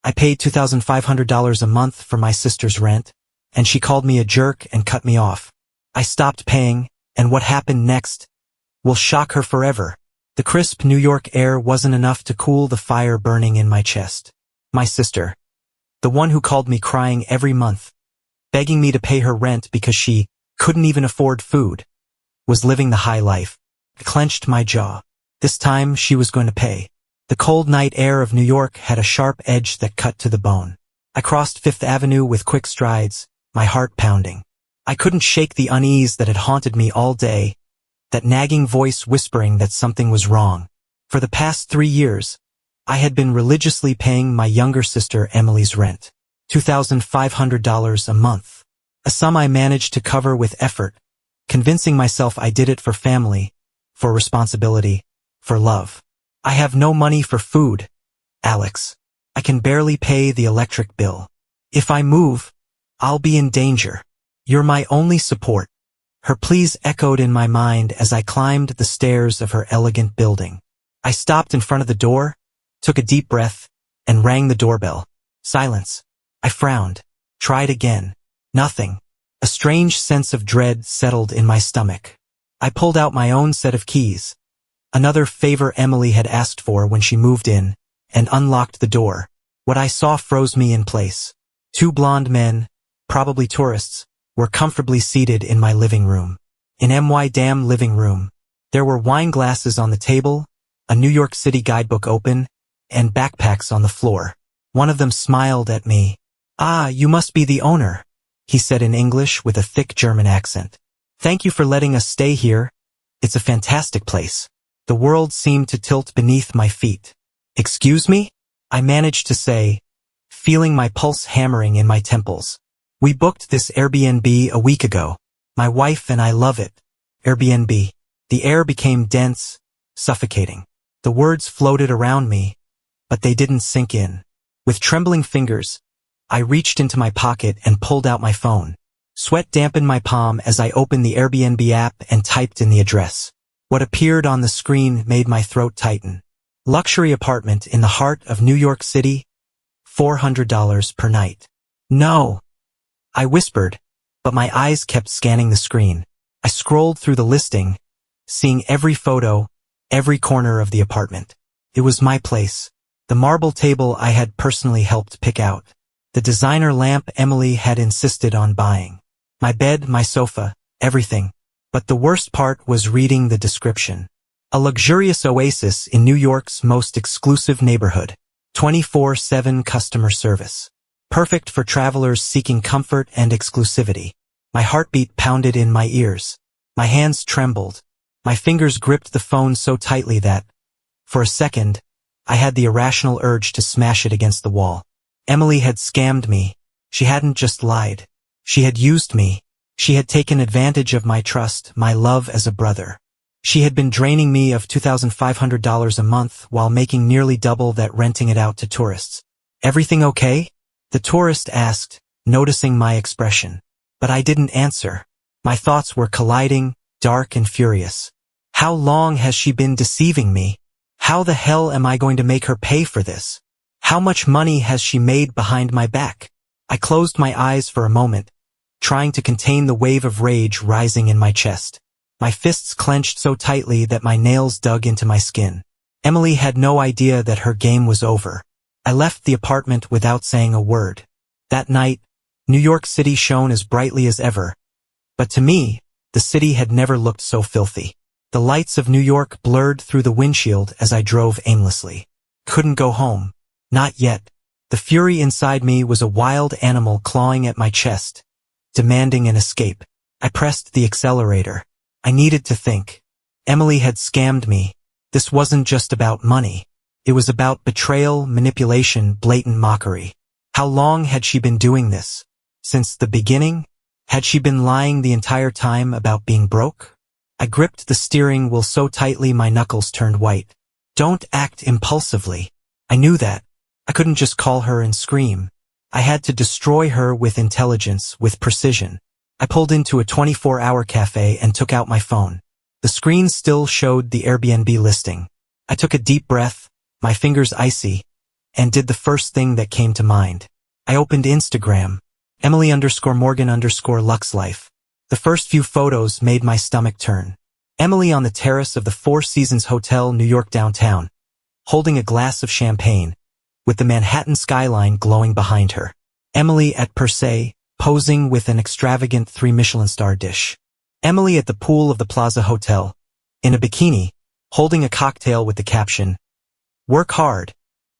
I paid $2,500 a month for my sister's rent, and she called me a jerk and cut me off. I stopped paying, and what happened next will shock her forever. The crisp New York air wasn't enough to cool the fire burning in my chest. My sister, the one who called me crying every month, begging me to pay her rent because she couldn't even afford food, was living the high life. I clenched my jaw. This time she was going to pay. The cold night air of New York had a sharp edge that cut to the bone. I crossed Fifth Avenue with quick strides, my heart pounding. I couldn't shake the unease that had haunted me all day, that nagging voice whispering that something was wrong. For the past 3 years, I had been religiously paying my younger sister Emily's rent, $2,500 a month, a sum I managed to cover with effort, convincing myself I did it for family, for responsibility, for love. I have no money for food, Alex. I can barely pay the electric bill. If I move, I'll be in danger. You're my only support. Her pleas echoed in my mind as I climbed the stairs of her elegant building. I stopped in front of the door, took a deep breath, and rang the doorbell. Silence. I frowned. Tried again. Nothing. A strange sense of dread settled in my stomach. I pulled out my own set of keys, another favor Emily had asked for when she moved in, and unlocked the door. What I saw froze me in place. 2 blonde men, probably tourists, were comfortably seated in my living room. In my damn living room. There were wine glasses on the table, a New York City guidebook open, and backpacks on the floor. One of them smiled at me. "Ah, you must be the owner," he said in English with a thick German accent. "Thank you for letting us stay here. It's a fantastic place." The world seemed to tilt beneath my feet. "Excuse me?" I managed to say, feeling my pulse hammering in my temples. "We booked this Airbnb a week ago. My wife and I love it." Airbnb. The air became dense, suffocating. The words floated around me, but they didn't sink in. With trembling fingers, I reached into my pocket and pulled out my phone. Sweat dampened my palm as I opened the Airbnb app and typed in the address. What appeared on the screen made my throat tighten. Luxury apartment in the heart of New York City, $400 per night. "No," I whispered, but my eyes kept scanning the screen. I scrolled through the listing, seeing every photo, every corner of the apartment. It was my place. The marble table I had personally helped pick out. The designer lamp Emily had insisted on buying. My bed, my sofa, everything. But the worst part was reading the description. A luxurious oasis in New York's most exclusive neighborhood. 24/7 customer service. Perfect for travelers seeking comfort and exclusivity. My heartbeat pounded in my ears. My hands trembled. My fingers gripped the phone so tightly that, for a second, I had the irrational urge to smash it against the wall. Emily had scammed me. She hadn't just lied. She had used me. She had taken advantage of my trust, my love as a brother. She had been draining me of $2,500 a month while making nearly double that renting it out to tourists. "Everything okay?" the tourist asked, noticing my expression. But I didn't answer. My thoughts were colliding, dark and furious. How long has she been deceiving me? How the hell am I going to make her pay for this? How much money has she made behind my back? I closed my eyes for a moment, trying to contain the wave of rage rising in my chest. My fists clenched so tightly that my nails dug into my skin. Emily had no idea that her game was over. I left the apartment without saying a word. That night, New York City shone as brightly as ever. But to me, the city had never looked so filthy. The lights of New York blurred through the windshield as I drove aimlessly. Couldn't go home. Not yet. The fury inside me was a wild animal clawing at my chest, demanding an escape. I pressed the accelerator. I needed to think. Emily had scammed me. This wasn't just about money. It was about betrayal, manipulation, blatant mockery. How long had she been doing this? Since the beginning? Had she been lying the entire time about being broke? I gripped the steering wheel so tightly my knuckles turned white. Don't act impulsively. I knew that. I couldn't just call her and scream. I had to destroy her with intelligence, with precision. I pulled into a 24-hour cafe and took out my phone. The screen still showed the Airbnb listing. I took a deep breath, my fingers icy, and did the first thing that came to mind. I opened Instagram. Emily_Morgan_LuxLife. The first few photos made my stomach turn. Emily on the terrace of the Four Seasons Hotel, New York downtown, holding a glass of champagne, with the Manhattan skyline glowing behind her. Emily at Per Se, posing with an extravagant 3 Michelin star dish. Emily at the pool of the Plaza Hotel, in a bikini, holding a cocktail with the caption, "Work hard,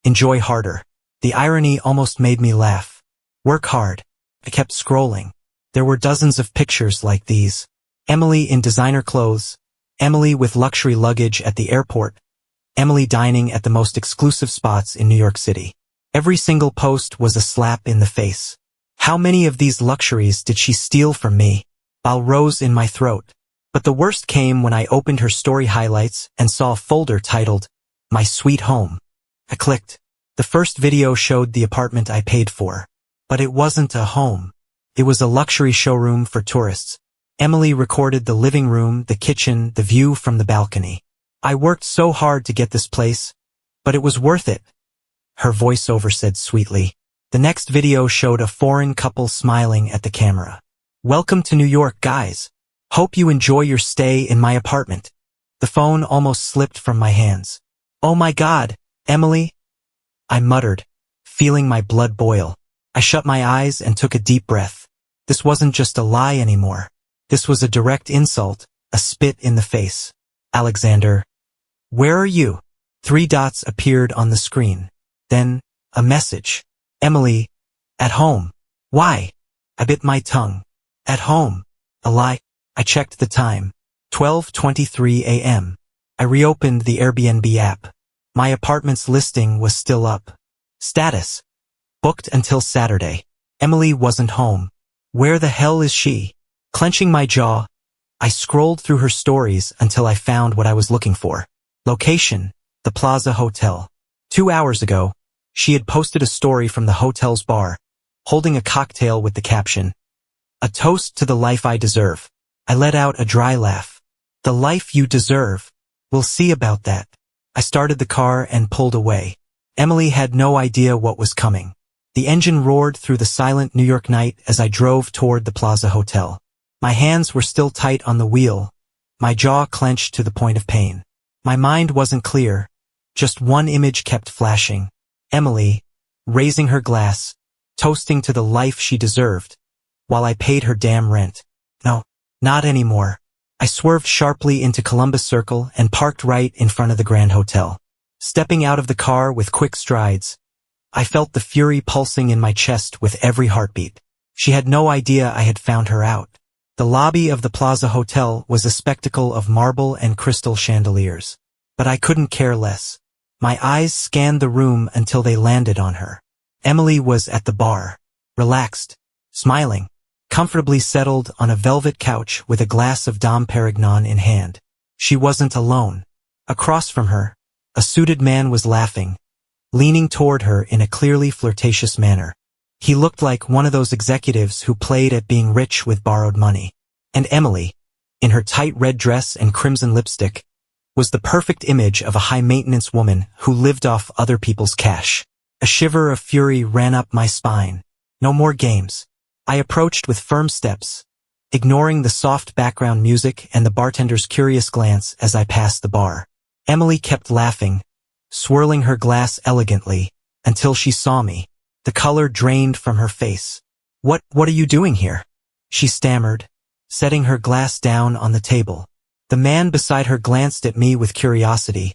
enjoy harder." The irony almost made me laugh. Work hard. I kept scrolling. There were dozens of pictures like these. Emily in designer clothes, Emily with luxury luggage at the airport, Emily dining at the most exclusive spots in New York City. Every single post was a slap in the face. How many of these luxuries did she steal from me? Bile rose in my throat. But the worst came when I opened her story highlights and saw a folder titled, "My Sweet Home." I clicked. The first video showed the apartment I paid for. But it wasn't a home. It was a luxury showroom for tourists. Emily recorded the living room, the kitchen, the view from the balcony. "I worked so hard to get this place, but it was worth it," her voiceover said sweetly. The next video showed a foreign couple smiling at the camera. "Welcome to New York, guys. Hope you enjoy your stay in my apartment." The phone almost slipped from my hands. "Oh my God, Emily," I muttered, feeling my blood boil. I shut my eyes and took a deep breath. This wasn't just a lie anymore. This was a direct insult, a spit in the face. "Alexander, where are you?" 3 dots appeared on the screen. Then, a message. "Emily, at home." Why? I bit my tongue. At home. A lie. I checked the time. 12:23 a.m. I reopened the Airbnb app. My apartment's listing was still up. Status: booked until Saturday. Emily wasn't home. Where the hell is she? Clenching my jaw, I scrolled through her stories until I found what I was looking for. Location: the Plaza Hotel. 2 hours ago, she had posted a story from the hotel's bar, holding a cocktail with the caption, "A toast to the life I deserve." I let out a dry laugh. The life you deserve. We'll see about that. I started the car and pulled away. Emily had no idea what was coming. The engine roared through the silent New York night as I drove toward the Plaza Hotel. My hands were still tight on the wheel, my jaw clenched to the point of pain. My mind wasn't clear. Just one image kept flashing. Emily, raising her glass, toasting to the life she deserved, while I paid her damn rent. No, not anymore. I swerved sharply into Columbus Circle and parked right in front of the Grand Hotel. Stepping out of the car with quick strides, I felt the fury pulsing in my chest with every heartbeat. She had no idea I had found her out. The lobby of the Plaza Hotel was a spectacle of marble and crystal chandeliers. But I couldn't care less. My eyes scanned the room until they landed on her. Emily was at the bar, relaxed, smiling, comfortably settled on a velvet couch with a glass of Dom Perignon in hand. She wasn't alone. Across from her, a suited man was laughing, leaning toward her in a clearly flirtatious manner. He looked like one of those executives who played at being rich with borrowed money. And Emily, in her tight red dress and crimson lipstick, was the perfect image of a high-maintenance woman who lived off other people's cash. A shiver of fury ran up my spine. No more games. I approached with firm steps, ignoring the soft background music and the bartender's curious glance as I passed the bar. Emily kept laughing, swirling her glass elegantly, until she saw me. The color drained from her face. What are you doing here?" she stammered, setting her glass down on the table. The man beside her glanced at me with curiosity,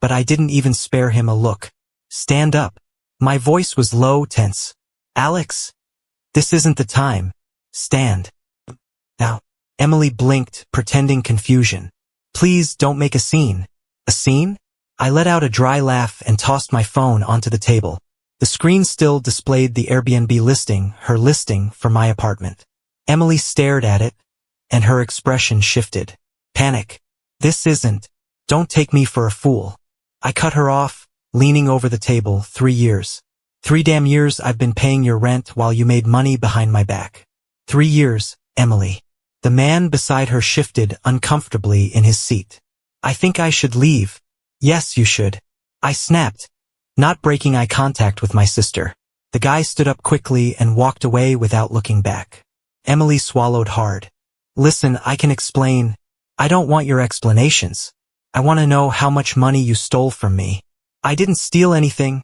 but I didn't even spare him a look. "Stand up." My voice was low, tense. "Alex, this isn't the time. Stand. Now." Emily blinked, pretending confusion. "Please don't make a scene." "A scene?" I let out a dry laugh and tossed my phone onto the table. The screen still displayed the Airbnb listing, her listing for my apartment. Emily stared at it, and her expression shifted. Panic. "This isn't. Don't take me for a fool." I cut her off, leaning over the table. 3 years. 3 damn years I've been paying your rent while you made money behind my back. 3 years, Emily. The man beside her shifted uncomfortably in his seat. "I think I should leave." "Yes, you should." I snapped, not breaking eye contact with my sister. The guy stood up quickly and walked away without looking back. Emily swallowed hard. Listen, I can explain. I don't want your explanations. I want to know how much money you stole from me. I didn't steal anything,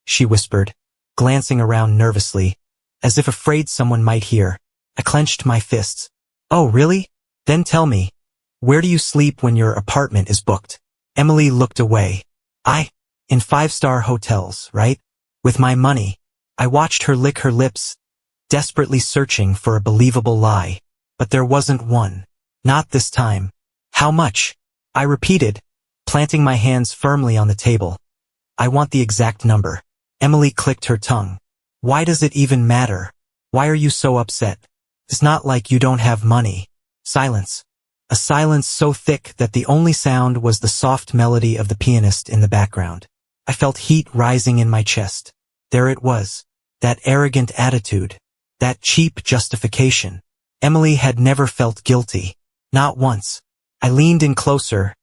she whispered, glancing around nervously, as if afraid someone might hear. I clenched my fists. Oh, really? Then tell me, where do you sleep when your apartment is booked? Emily looked away. In 5-star hotels, right? With my money. I watched her lick her lips, desperately searching for a believable lie. But there wasn't one. Not this time. How much? I repeated, planting my hands firmly on the table. I want the exact number. Emily clicked her tongue. Why does it even matter? Why are you so upset? It's not like you don't have money. Silence. A silence so thick that the only sound was the soft melody of the pianist in the background. I felt heat rising in my chest. There it was. That arrogant attitude. That cheap justification. Emily had never felt guilty. Not once. I leaned in closer,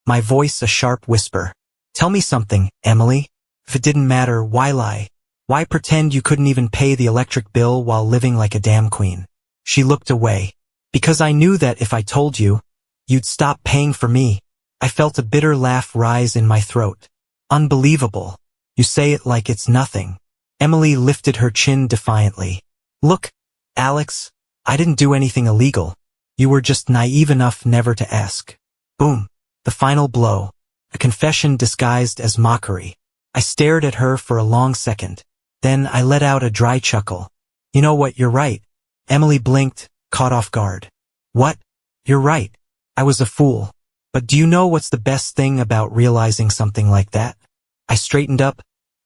my voice a sharp whisper. Tell me something, Emily. If it didn't matter, why lie? Why pretend you couldn't even pay the electric bill while living like a damn queen? She looked away. Because I knew that if I told you, you'd stop paying for me. I felt a bitter laugh rise in my throat. Unbelievable. You say it like it's nothing. Emily lifted her chin defiantly. Look, Alex, I didn't do anything illegal. You were just naive enough never to ask. Boom. The final blow. A confession disguised as mockery. I stared at her for a long second. Then I let out a dry chuckle. You know what, you're right. Emily blinked, caught off guard. What? You're right. I was a fool. But do you know what's the best thing about realizing something like that? I straightened up,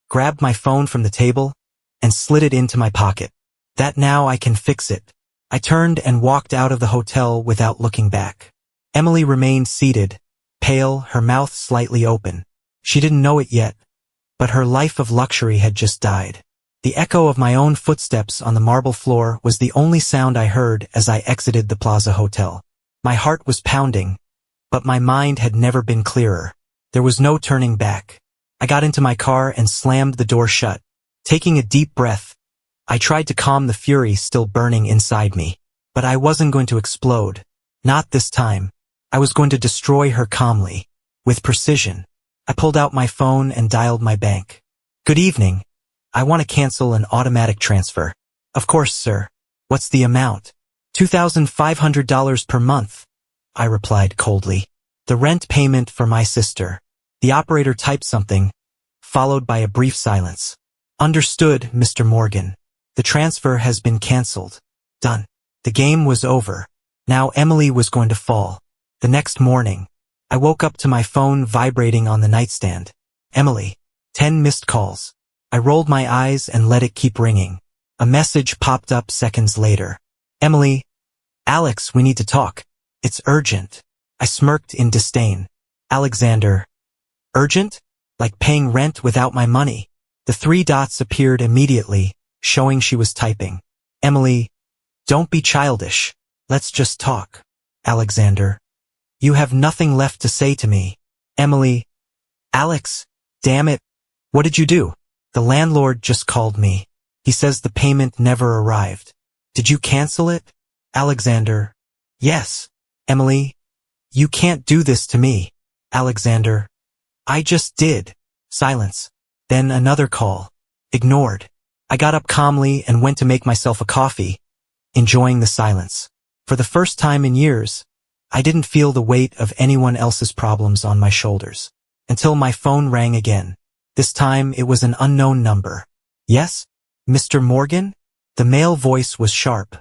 grabbed my phone from the table, and slid it into my pocket. That now I can fix it. I turned and walked out of the hotel without looking back. Emily remained seated, pale, her mouth slightly open. She didn't know it yet, but her life of luxury had just died. The echo of my own footsteps on the marble floor was the only sound I heard as I exited the Plaza Hotel. My heart was pounding, but my mind had never been clearer. There was no turning back. I got into my car and slammed the door shut. Taking a deep breath, I tried to calm the fury still burning inside me. But I wasn't going to explode. Not this time. I was going to destroy her calmly, with precision. I pulled out my phone and dialed my bank. Good evening. I want to cancel an automatic transfer. Of course, sir. What's the amount? $2,500 per month, I replied coldly. The rent payment for my sister. The operator typed something, followed by a brief silence. Understood, Mr. Morgan. The transfer has been cancelled. Done. The game was over. Now Emily was going to fall. The next morning, I woke up to my phone vibrating on the nightstand. Emily. 10 missed calls. I rolled my eyes and let it keep ringing. A message popped up seconds later. Emily. Alex, we need to talk. It's urgent. I smirked in disdain. Alexander. Urgent? Like paying rent without my money. The 3 dots appeared immediately, showing she was typing. Emily. Don't be childish. Let's just talk. Alexander. You have nothing left to say to me. Emily. Alex. Damn it. What did you do? The landlord just called me. He says the payment never arrived. Did you cancel it? Alexander. Yes. Emily. You can't do this to me. Alexander. I just did. Silence. Then another call. Ignored. I got up calmly and went to make myself a coffee, enjoying the silence. For the first time in years, I didn't feel the weight of anyone else's problems on my shoulders. Until my phone rang again. This time it was an unknown number. Yes? Mr. Morgan? The male voice was sharp.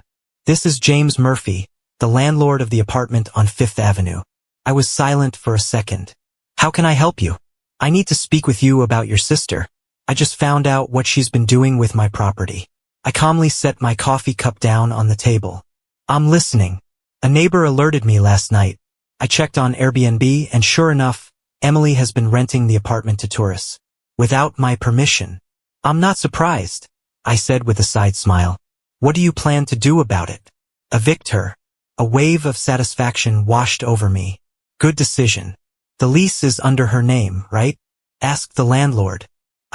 This is James Murphy, the landlord of the apartment on 5th Avenue. I was silent for a second. How can I help you? I need to speak with you about your sister. I just found out what she's been doing with my property. I calmly set my coffee cup down on the table. I'm listening. A neighbor alerted me last night. I checked on Airbnb and sure enough, Emily has been renting the apartment to tourists. Without my permission. I'm not surprised, I said with a side smile. What do you plan to do about it? Evict her. A wave of satisfaction washed over me. Good decision. The lease is under her name, right? Asked the landlord.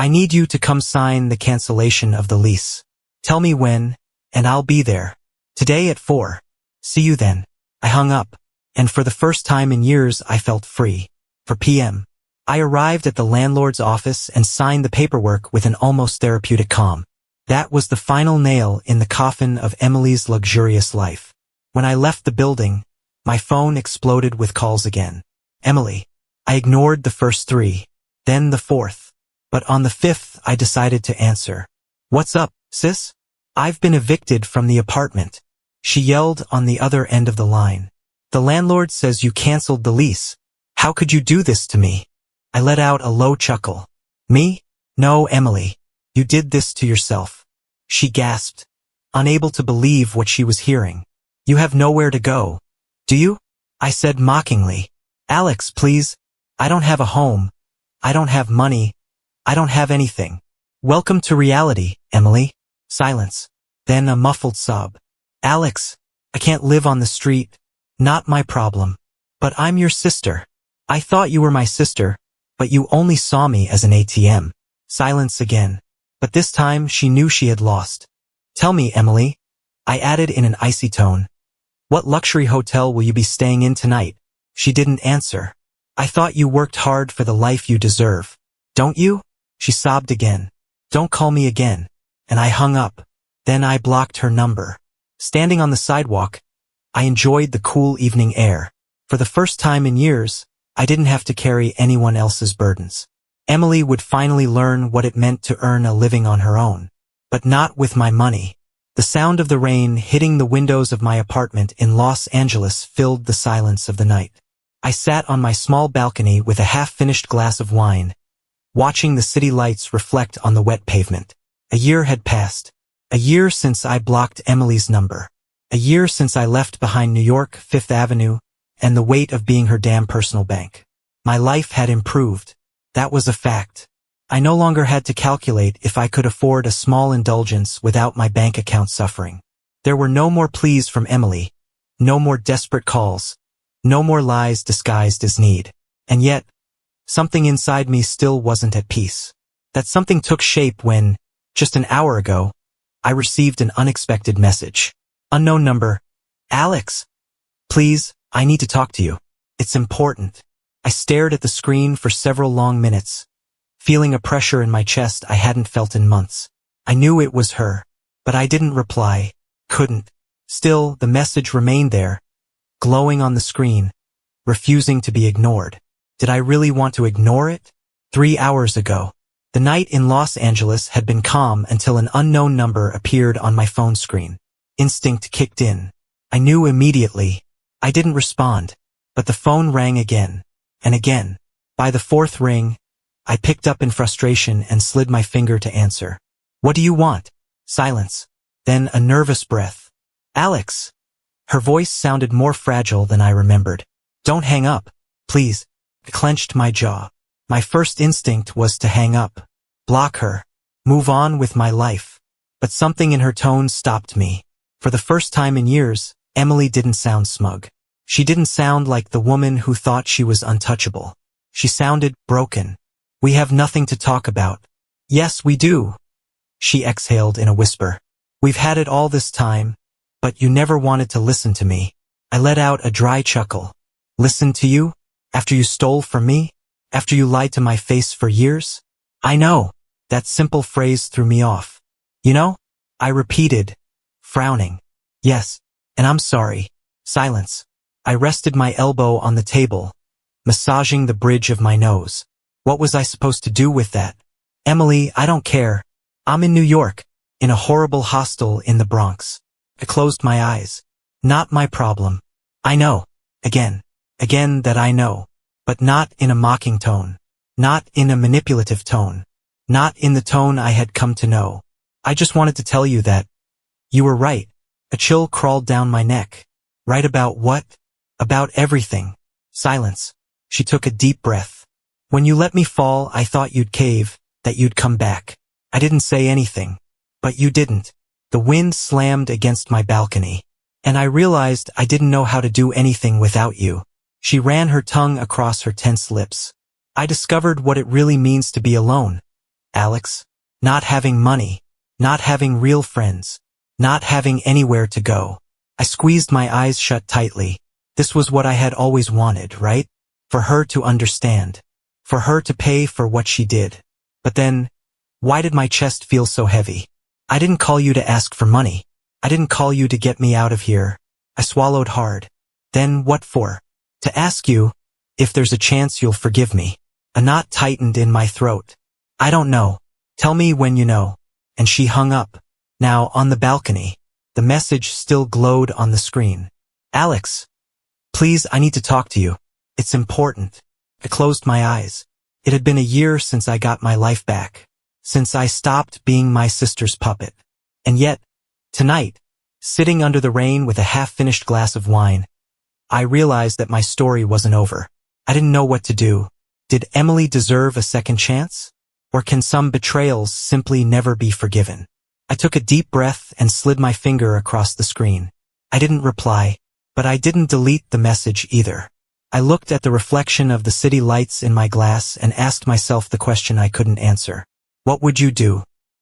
I need you to come sign the cancellation of the lease. Tell me when, and I'll be there. Today at 4. See you then. I hung up, and for the first time in years I felt free. 4 p.m. I arrived at the landlord's office and signed the paperwork with an almost therapeutic calm. That was the final nail in the coffin of Emily's luxurious life. When I left the building, my phone exploded with calls again. Emily. I ignored the first 3, then the 4th. But on the 5th I decided to answer. What's up, sis? I've been evicted from the apartment. She yelled on the other end of the line. The landlord says you canceled the lease. How could you do this to me? I let out a low chuckle. Me? No, Emily. You did this to yourself. She gasped, unable to believe what she was hearing. You have nowhere to go, do you? I said mockingly. Alex, please. I don't have a home. I don't have money. I don't have anything. Welcome to reality, Emily. Silence. Then a muffled sob. Alex, I can't live on the street. Not my problem. But I'm your sister. I thought you were my sister, but you only saw me as an ATM. Silence again. But this time she knew she had lost. Tell me, Emily, I added in an icy tone. What luxury hotel will you be staying in tonight? She didn't answer. I thought you worked hard for the life you deserve. Don't you? She sobbed again. Don't call me again. And I hung up. Then I blocked her number. Standing on the sidewalk, I enjoyed the cool evening air. For the first time in years, I didn't have to carry anyone else's burdens. Emily would finally learn what it meant to earn a living on her own. But not with my money. The sound of the rain hitting the windows of my apartment in Los Angeles filled the silence of the night. I sat on my small balcony with a half-finished glass of wine, watching the city lights reflect on the wet pavement. A year had passed. A year since I blocked Emily's number. A year since I left behind New York, Fifth Avenue, and the weight of being her damn personal bank. My life had improved. That was a fact. I no longer had to calculate if I could afford a small indulgence without my bank account suffering. There were no more pleas from Emily, no more desperate calls, no more lies disguised as need. And yet, something inside me still wasn't at peace. That something took shape when, just an hour ago, I received an unexpected message. Unknown number. Alex. Please, I need to talk to you. It's important. I stared at the screen for several long minutes, feeling a pressure in my chest I hadn't felt in months. I knew it was her, but I didn't reply, couldn't. Still, the message remained there, glowing on the screen, refusing to be ignored. Did I really want to ignore it? 3 hours ago. The night in Los Angeles had been calm until an unknown number appeared on my phone screen. Instinct kicked in. I knew immediately. I didn't respond, but the phone rang again, and again. By the 4th ring, I picked up in frustration and slid my finger to answer. What do you want? Silence. Then a nervous breath. Alex. Her voice sounded more fragile than I remembered. Don't hang up, please. I clenched my jaw. My first instinct was to hang up, block her, move on with my life. But something in her tone stopped me. For the first time in years, Emily didn't sound smug. She didn't sound like the woman who thought she was untouchable. She sounded broken. We have nothing to talk about. Yes, we do. She exhaled in a whisper. We've had it all this time, but you never wanted to listen to me. I let out a dry chuckle. Listen to you? After you stole from me? After you lied to my face for years? I know. That simple phrase threw me off. You know? I repeated, frowning. Yes, and I'm sorry. Silence. I rested my elbow on the table, massaging the bridge of my nose. What was I supposed to do with that? Emily, I don't care. I'm in New York, in a horrible hostel in the Bronx. I closed my eyes. Not my problem. I know. Again that I know. But not in a mocking tone. Not in a manipulative tone. Not in the tone I had come to know. I just wanted to tell you that you were right. A chill crawled down my neck. Right about what? About everything. Silence. She took a deep breath. When you let me fall, I thought you'd cave, that you'd come back. I didn't say anything. But you didn't. The wind slammed against my balcony. And I realized I didn't know how to do anything without you. She ran her tongue across her tense lips. I discovered what it really means to be alone. Alex. Not having money. Not having real friends. Not having anywhere to go. I squeezed my eyes shut tightly. This was what I had always wanted, right? For her to understand. For her to pay for what she did. But then, why did my chest feel so heavy? I didn't call you to ask for money. I didn't call you to get me out of here. I swallowed hard. Then what for? To ask you if there's a chance you'll forgive me. A knot tightened in my throat. I don't know. Tell me when you know. And she hung up. Now, on the balcony, the message still glowed on the screen. Alex, please, I need to talk to you. It's important. I closed my eyes. It had been a year since I got my life back. Since I stopped being my sister's puppet. And yet, tonight, sitting under the rain with a half-finished glass of wine, I realized that my story wasn't over. I didn't know what to do. Did Emily deserve a second chance? Or can some betrayals simply never be forgiven? I took a deep breath and slid my finger across the screen. I didn't reply, but I didn't delete the message either. I looked at the reflection of the city lights in my glass and asked myself the question I couldn't answer. What would you do?